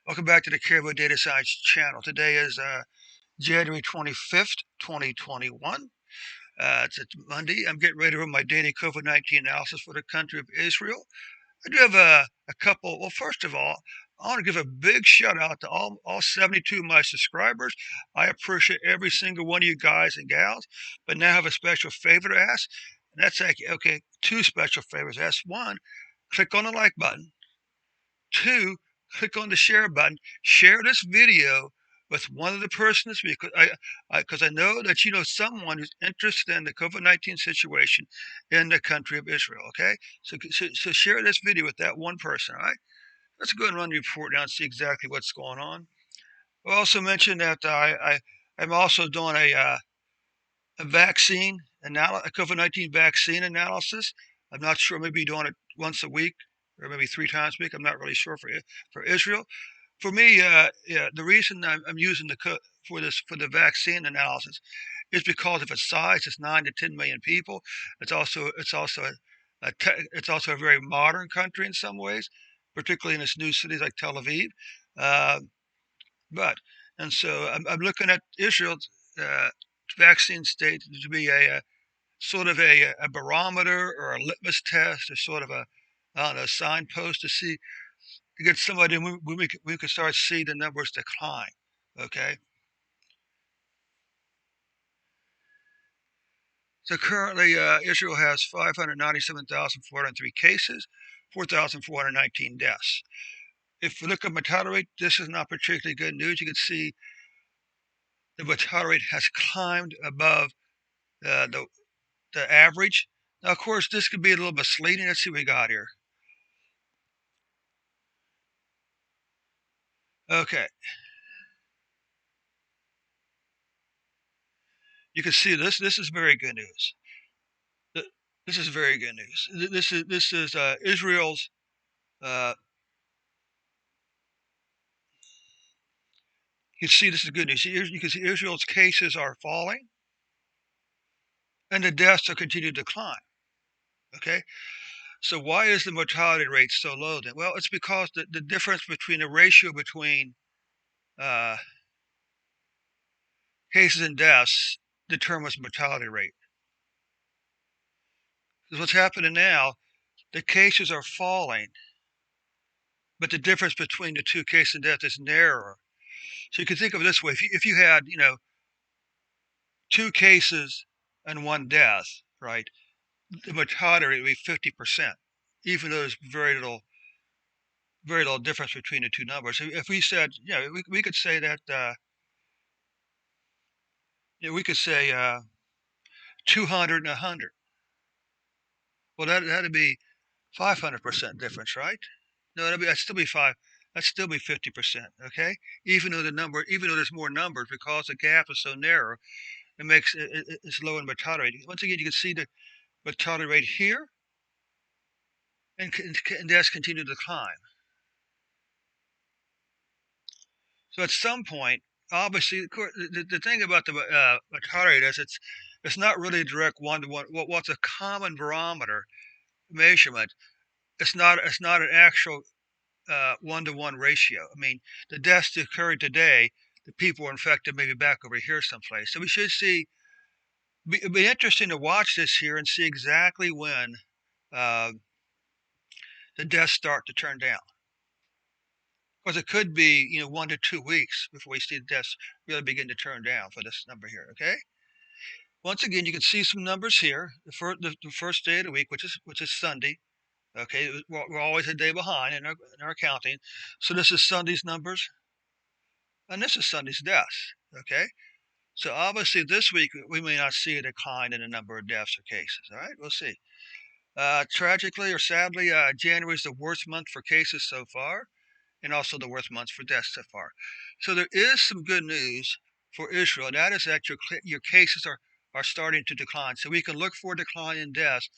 Welcome back to the Caribou Data Science channel. Today is January 25th, 2021. It's Monday. I'm getting ready to run my daily COVID-19 analysis for the country of Israel. I do have a couple. Well, first of all, I want to give a big shout out to all 72 of my subscribers. I appreciate every single one of you guys and gals, but now I have a special favor to ask. And that's okay, two special favors. That's one, click on the like button. Two, click on the share button. Share this video with one of the persons because I know that you know someone who's interested in the COVID-19 situation in the country of Israel. Okay, so share this video with that one person. All right, let's go and run the report now and see exactly what's going on. I'll also mention that I'm also doing a vaccine a COVID-19 vaccine analysis. I'm not sure, maybe doing it once a week or maybe 3 times a week. I'm not really sure for Israel. For me, yeah, the reason I'm using for the vaccine analysis is because of its size. It's 9 to 10 million people. It's also a very modern country in some ways, particularly in its new cities like Tel Aviv. Uh, but and so I'm looking at Israel's vaccine state to be a sort of a barometer or a litmus test or sort of a I don't know, signpost to get somebody when we can start to see the numbers decline. Okay, so currently Israel has 597,403 cases, 4,419 deaths. If we look at mortality rate, this is not particularly good news. You can see the mortality rate has climbed above uh, the the average. Now, of course, this could be a little misleading. Let's see what we got here. Okay, you can see this. This is very good news. This is very good news. This is Israel's. Uh, you can see this is good news. You can see Israel's cases are falling, and the deaths are continuing to decline. Okay, so why is the mortality rate so low then? Well, it's because the difference between the ratio between uh, cases and deaths determines mortality rate. Because what's happening now, the cases are falling, but the difference between the two cases and deaths is narrower. So you can think of it this way: if you had two cases and one death, right, the mortality rate would be 50%, even though there's very little difference between the two numbers. If we said, we could say that, we could say 200 and 100. Well, that'd be 500% difference, right? No, that'd still be five. That'd still be 50%. Okay, even though there's more numbers, because the gap is so narrow, it makes it's low in mortality rate. Once again, you can see the mortality rate here, and deaths continue to decline. So at some point, obviously, the thing about the mortality rate is it's not really a direct one-to-one. What's a common barometer measurement? It's not an actual one-to-one ratio. I mean, the deaths that occurred today, the people were infected maybe back over here someplace. So we should see. It'd be interesting to watch this here and see exactly when uh, the deaths start to turn down. Because it could be 1 to 2 weeks before we see the deaths really begin to turn down for this number here. Okay. Once again, you can see some numbers here. The first day of the week, which is Sunday. Okay, we're always a day behind in our counting. So this is Sunday's numbers, and this is Sunday's deaths. Okay, so obviously this week we may not see a decline in the number of deaths or cases. All right, we'll see. Tragically or sadly, January is the worst month for cases so far, and also the worst month for deaths so far. So there is some good news for Israel, and that is that your cases are starting to decline. So we can look for a decline in deaths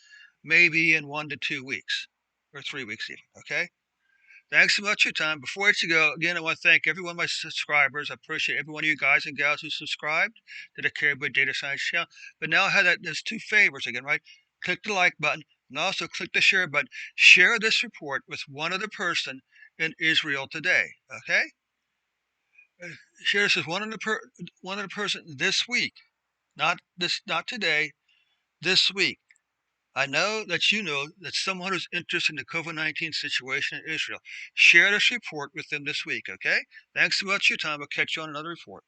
maybe in 1 to 2 weeks or 3 weeks even. Okay. Thanks so much for your time. Before I let you go, again, I want to thank every one of my subscribers. I appreciate every one of you guys and gals who subscribed to the Caribou Data Science channel. But now I have there's two favors again, right? Click the like button and also click the share button. Share this report with one other person in Israel today. Okay, share this with one other person this week, not today, this week. I know that someone who's interested in the COVID-19 situation in Israel. Share this report with them this week. Okay. Thanks so much for your time. I'll catch you on another report.